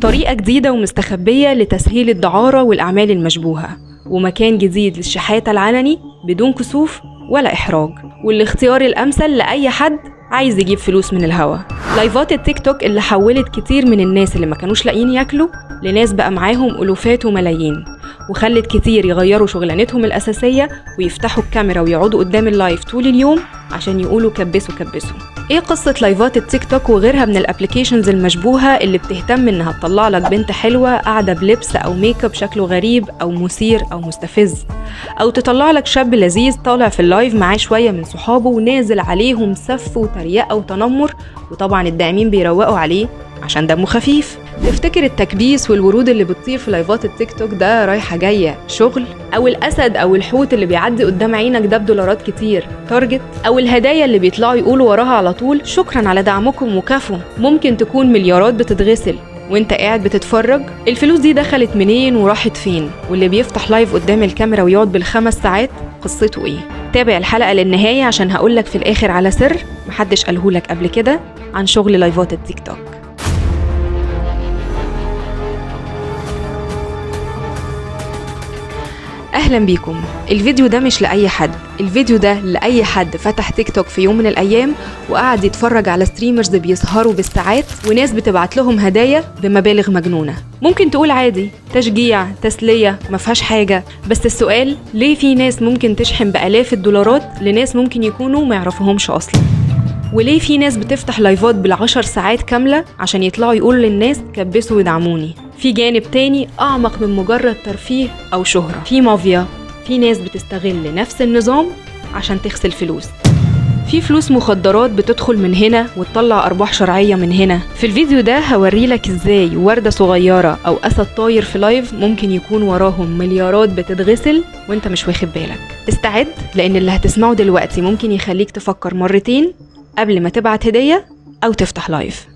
طريقة جديدة ومستخبية لتسهيل الدعارة والأعمال المشبوهة، ومكان جديد للشحاتة العلني بدون كسوف ولا إحراج، والاختيار الأمثل لأي حد عايز يجيب فلوس من الهوا. لايفات التيك توك اللي حولت كتير من الناس اللي ما كانوش لاقيين ياكلوا لناس بقى معاهم ألوفات وملايين، وخلت كتير يغيروا شغلانتهم الأساسية ويفتحوا الكاميرا ويقعدوا قدام اللايف طول اليوم عشان يقولوا كبسوا كبسوا. ايه قصة لايفات التيك توك وغيرها من الابليكيشنز المشبوهة اللي بتهتم انها تطلع لك بنت حلوة قاعدة بلبس او ميك اب شكله غريب او مثير او مستفز، او تطلع لك شاب لذيذ طالع في اللايف معاه شوية من صحابه ونازل عليهم سف وتريقة وتنمر، وطبعا الداعمين بيروقوا عليه عشان دمه خفيف؟ تفتكر التكبيس والورود اللي بتطير في لايفات التيك توك ده رايحة جاية شغل؟ أو الأسد أو الحوت اللي بيعدي قدام عينك ده بدولارات كتير تارجت؟ أو الهدايا اللي بيطلعوا يقولوا وراها على طول شكرا على دعمكم وكفو؟ ممكن تكون مليارات بتتغسل وانت قاعد بتتفرج. الفلوس دي دخلت منين وراحت فين؟ واللي بيفتح لايف قدام الكاميرا ويقعد بال5 ساعات قصته ايه؟ تابع الحلقة للنهاية عشان هقولك في الآخر على سر محدش قالهولك قبل كده عن شغل لايفات التيك توك. أهلا بيكم. الفيديو ده مش لأي حد، الفيديو ده لأي حد فتح تيك توك في يوم من الأيام وقعد يتفرج على ستريمرز بيسهروا بالساعات وناس بتبعت لهم هدايا بمبالغ مجنونة. ممكن تقول عادي، تشجيع، تسلية، مفيهاش حاجة، بس السؤال ليه في ناس ممكن تشحن بآلاف الدولارات لناس ممكن يكونوا ما يعرفوهمش أصلا؟ وليه في ناس بتفتح لايفات بال10 ساعات كاملة عشان يطلعوا يقولوا للناس كبسوا ودعموني؟ في جانب تاني أعمق من مجرد ترفيه أو شهرة، في مافيا، في ناس بتستغل نفس النظام عشان تغسل فلوس، في فلوس مخدرات بتدخل من هنا وتطلع أرباح شرعية من هنا. في الفيديو ده هوريلك إزاي وردة صغيرة أو أسد طاير في لايف ممكن يكون وراهم مليارات بتتغسل وانت مش واخد بالك. استعد، لأن اللي هتسمعه دلوقتي ممكن يخليك تفكر مرتين قبل ما تبعت هدية أو تفتح لايف.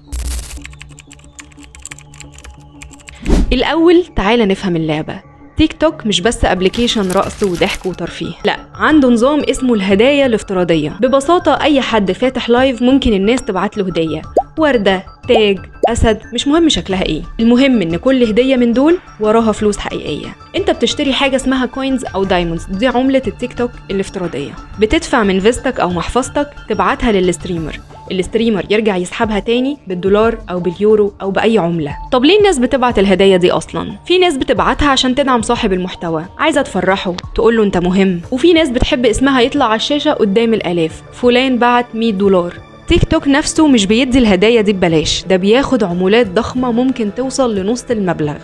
الأول تعالى نفهم اللعبة. تيك توك مش بس ابليكيشن رقص وضحك وترفيه، لا، عنده نظام اسمه الهدايا الافتراضية. ببساطة أي حد فاتح لايف ممكن الناس تبعت له هدية، وردة، تاج، أسد، مش مهم شكلها ايه، المهم ان كل هدية من دول وراها فلوس حقيقية. انت بتشتري حاجة اسمها كوينز او دايموندز، دي عملة التيك توك الافتراضية، بتدفع من فيزتك او محفظتك تبعتها للستريمر، الستريمر يرجع يسحبها تاني بالدولار او باليورو او باي عملة. طب ليه الناس بتبعت الهدايا دي اصلا؟ في ناس بتبعتها عشان تدعم صاحب المحتوى، عايزة تفرحه، تقوله انت مهم، وفي ناس بتحب اسمها يطلع على الشاشة قدام الالاف، فلان بعت $100. تيك توك نفسه مش بيدي الهدايا دي ببلاش، ده بياخد عمولات ضخمة ممكن توصل لنص المبلغ.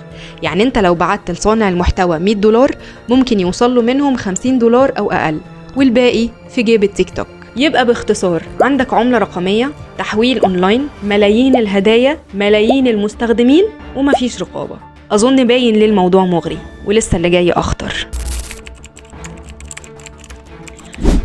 يعني انت لو بعت لصانع المحتوى $100 ممكن يوصل له منهم $50 او اقل، والباقي في جيب التيك توك. يبقى باختصار عندك عملة رقمية، تحويل اونلاين، ملايين الهدايا، ملايين المستخدمين، ومفيش رقابة. اظن باين ليه الموضوع مغري، ولسه اللي جاي اخطر.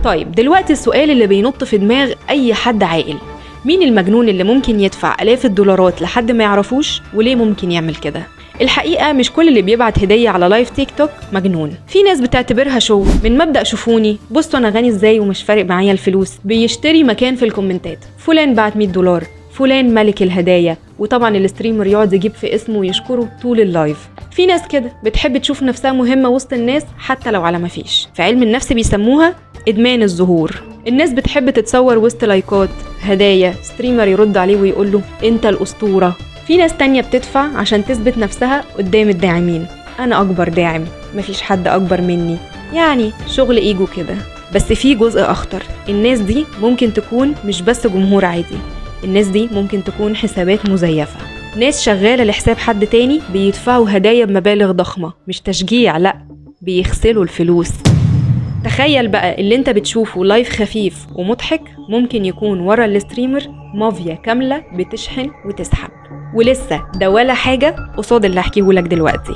طيب دلوقتي السؤال اللي بينط في دماغ اي حد عاقل، مين المجنون اللي ممكن يدفع آلاف الدولارات لحد ما يعرفوش؟ وليه ممكن يعمل كده؟ الحقيقة مش كل اللي بيبعت هدية على لايف تيك توك مجنون، في ناس بتعتبرها شو، من مبدأ شوفوني، بصوا انا غني ازاي ومش فارق معايا الفلوس، بيشتري مكان في الكومنتات، فلان بعت $100، فلان ملك الهدايا، وطبعا الستريمر يقعد يجيب في اسمه ويشكره طول اللايف. في ناس كده بتحب تشوف نفسها مهمة وسط الناس حتى لو على مفيش، في علم النفس بيسموها إدمان الظهور. الناس بتحب تتصور وسط لايكات، هدايا، ستريمر يرد عليه ويقول له انت الأسطورة. في ناس تانية بتدفع عشان تثبت نفسها قدام الداعمين، انا اكبر داعم، مفيش حد اكبر مني، يعني شغل ايجو كده. بس في جزء اخطر، الناس دي ممكن تكون مش بس جمهور عادي، الناس دي ممكن تكون حسابات مزيفة، ناس شغالة لحساب حد تاني بيدفعوا هدايا بمبالغ ضخمة، مش تشجيع، لا، بيغسلوا الفلوس. تخيل بقى اللي انت بتشوفه لايف خفيف ومضحك ممكن يكون ورا الستريمر مافيا كاملة بتشحن وتسحب، ولسه ده ولا حاجة قصاد اللي هحكيهولك دلوقتي.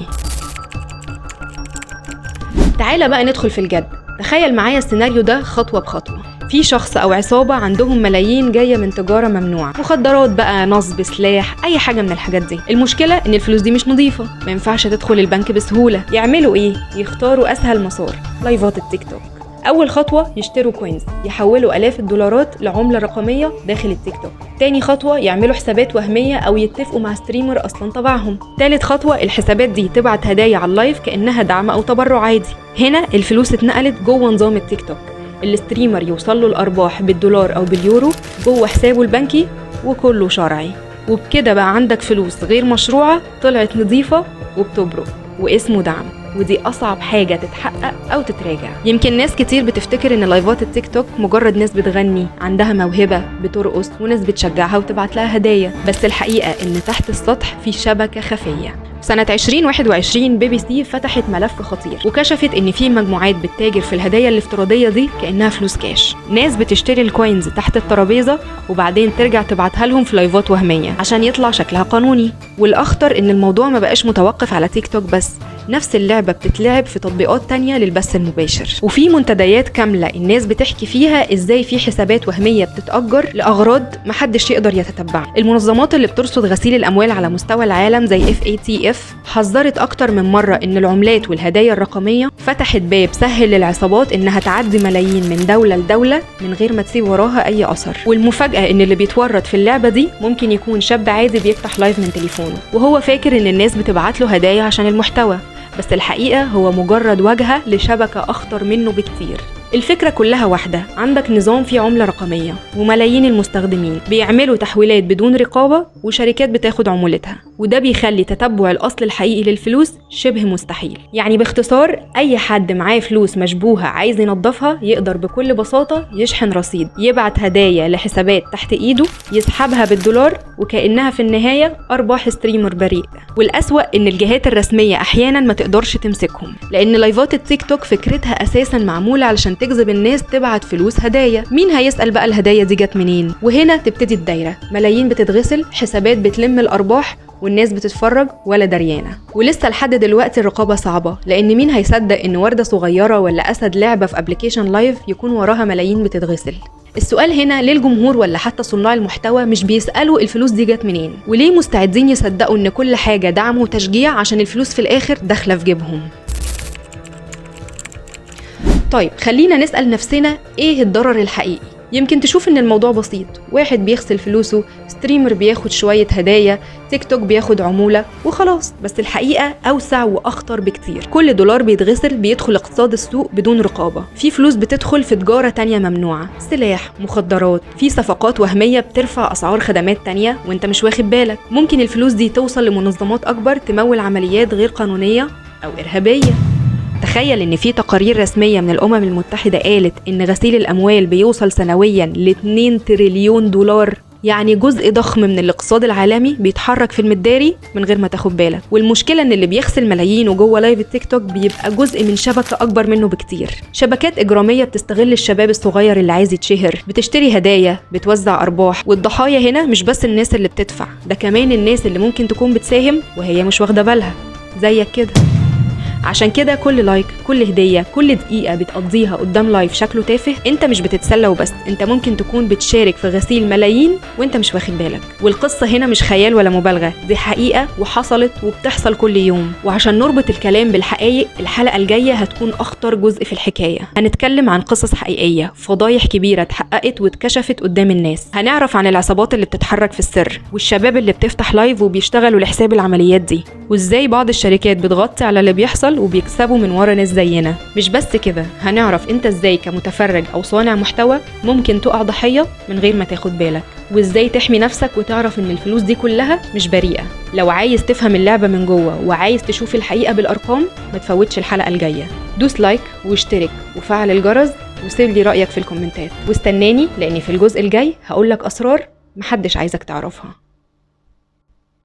تعالى بقى ندخل في الجد. تخيل معايا السيناريو ده خطوة بخطوة. في شخص أو عصابة عندهم ملايين جاية من تجارة ممنوعة، مخدرات بقى، نصب، سلاح، أي حاجة من الحاجات دي. المشكلة إن الفلوس دي مش نظيفة، ما ينفعش تدخل البنك بسهولة. يعملوا إيه؟ يختاروا أسهل مسار، لايفات التيك توك. اول خطوه يشتروا كوينز، يحولوا الاف الدولارات لعمله رقميه داخل التيك توك. تاني خطوه يعملوا حسابات وهميه او يتفقوا مع ستريمر اصلا تبعهم. تالت خطوه الحسابات دي تبعت هدايا على اللايف كانها دعم او تبرع عادي. هنا الفلوس اتنقلت جوه نظام التيك توك، الستريمر يوصل له الارباح بالدولار او باليورو جوه حسابه البنكي وكله شرعي. وبكده بقى عندك فلوس غير مشروعه طلعت نظيفه وبتبرق واسمه دعم، ودي أصعب حاجة تتحقق أو تتراجع. يمكن ناس كتير بتفتكر إن لايفات التيك توك مجرد ناس بتغني عندها موهبة بترقص وناس بتشجعها وتبعت لها هدايا، بس الحقيقة إن تحت السطح في شبكة خفية. سنة 2021 BBC فتحت ملف خطير وكشفت إن في مجموعات بتتاجر في الهدايا الافتراضية دي كأنها فلوس كاش. ناس بتشتري الكوينز تحت الترابيزة وبعدين ترجع تبعتها لهم في لايفات وهمية عشان يطلع شكلها قانوني. والأخطر إن الموضوع ما بقاش متوقف على تيك توك بس، نفس اللعبة بتتلعب في تطبيقات تانية للبث المباشر، وفي منتديات كاملة الناس بتحكي فيها إزاي في حسابات وهمية بتتأجر لأغراض محدش يقدر يتتبعها. المنظمات اللي بترصد غسيل الأموال على مستوى العالم زي FATF حذرت أكتر من مرة إن العملات والهدايا الرقمية فتحت باب سهل للعصابات إنها تعدي ملايين من دولة لدولة من غير ما تسيب وراها أي أثر. والمفاجأة إن اللي بيتورط في اللعبة دي ممكن يكون شاب عادي بيفتح لايف من تليفونه وهو فاكر إن الناس بتبعت له هدايا عشان المحتوى، بس الحقيقة هو مجرد واجهة لشبكة أخطر منه بكتير. الفكرة كلها واحدة، عندك نظام فيه عملة رقمية وملايين المستخدمين بيعملوا تحويلات بدون رقابة وشركات بتاخد عمولتها، وده بيخلي تتبع الأصل الحقيقي للفلوس شبه مستحيل. يعني باختصار أي حد معاه فلوس مشبوهة عايز ينظفها يقدر بكل بساطة يشحن رصيد، يبعت هدايا لحسابات تحت إيده، يسحبها بالدولار وكأنها في النهاية أرباح ستريمر بريء. والأسوأ إن الجهات الرسمية أحيانا ما تقدرش تمسكهم، لأن لايفات التيك توك فكرتها أساسا معمولة علشان تجذب الناس تبعت فلوس هدايا. مين هيسأل بقى الهدايا دي جت منين؟ وهنا تبتدي الدايرة، ملايين بتتغسل، حسابات بتلم الأرباح والناس بتتفرج ولا دريانة. ولسه لحد دلوقتي الرقابة صعبة، لأن مين هيصدق إن وردة صغيرة ولا أسد لعبة في أبليكيشن لايف يكون وراها ملايين بتتغسل؟ السؤال هنا ليه الجمهور ولا حتى صناع المحتوى مش بيسألوا الفلوس دي جت منين؟ وليه مستعدين يصدقوا إن كل حاجة دعم وتشجيع عشان الفلوس في الآخر داخلة في جيبهم؟ طيب خلينا نسأل نفسنا إيه الضرر الحقيقي؟ يمكن تشوف إن الموضوع بسيط، واحد بيغسل فلوسه، ستريمر بياخد شوية هدايا، تيك توك بياخد عمولة وخلاص. بس الحقيقة أوسع وأخطر بكتير. كل دولار بيتغسل بيدخل اقتصاد السوق بدون رقابة، في فلوس بتدخل في تجارة تانية ممنوعة، سلاح، مخدرات، في صفقات وهمية بترفع أسعار خدمات تانية وانت مش واخد بالك. ممكن الفلوس دي توصل لمنظمات أكبر تمول عمليات غير قانونية أو إرهابية. تخيل إن في تقارير رسمية من الأمم المتحدة قالت إن غسيل الأموال بيوصل سنوياً ل2 تريليون دولار، يعني جزء ضخم من الاقتصاد العالمي بيتحرك في المداري من غير ما تاخد بالك. والمشكلة إن اللي بيغسل ملايين وجوه لايف التيك توك بيبقى جزء من شبكة أكبر منه بكتير، شبكات إجرامية بتستغل الشباب الصغير اللي عايز يتشهر، بتشتري هدايا، بتوزع أرباح. والضحايا هنا مش بس الناس اللي بتدفع، ده كمان الناس اللي ممكن تكون بتساهم وهي مش واخدة بالها زيك كده. عشان كده كل لايك، كل هدية، كل دقيقة بتقضيها قدام لايف شكله تافه، انت مش بتتسلى وبس، انت ممكن تكون بتشارك في غسيل ملايين وانت مش واخد بالك. والقصة هنا مش خيال ولا مبالغة، دي حقيقة وحصلت وبتحصل كل يوم. وعشان نربط الكلام بالحقائق، الحلقة الجاية هتكون أخطر جزء في الحكاية. هنتكلم عن قصص حقيقية، فضايح كبيرة اتحققت واتكشفت قدام الناس. هنعرف عن العصابات اللي بتتحرك في السر، والشباب اللي بتفتح لايف وبيشتغلوا لحساب العمليات دي، وازاي بعض الشركات بتغطي على اللي بيحصل وبيكسبوا من ورا ناس زينا. مش بس كده، هنعرف انت ازاي كمتفرج او صانع محتوى ممكن تقع ضحية من غير ما تاخد بالك، وازاي تحمي نفسك وتعرف ان الفلوس دي كلها مش بريئة. لو عايز تفهم اللعبة من جوه وعايز تشوف الحقيقة بالارقام، ما تفوتش الحلقة الجاية. دوس لايك واشترك وفعل الجرس وسيب لي رأيك في الكومنتات، واستناني لاني في الجزء الجاي هقولك اسرار محدش عايزك تعرفها.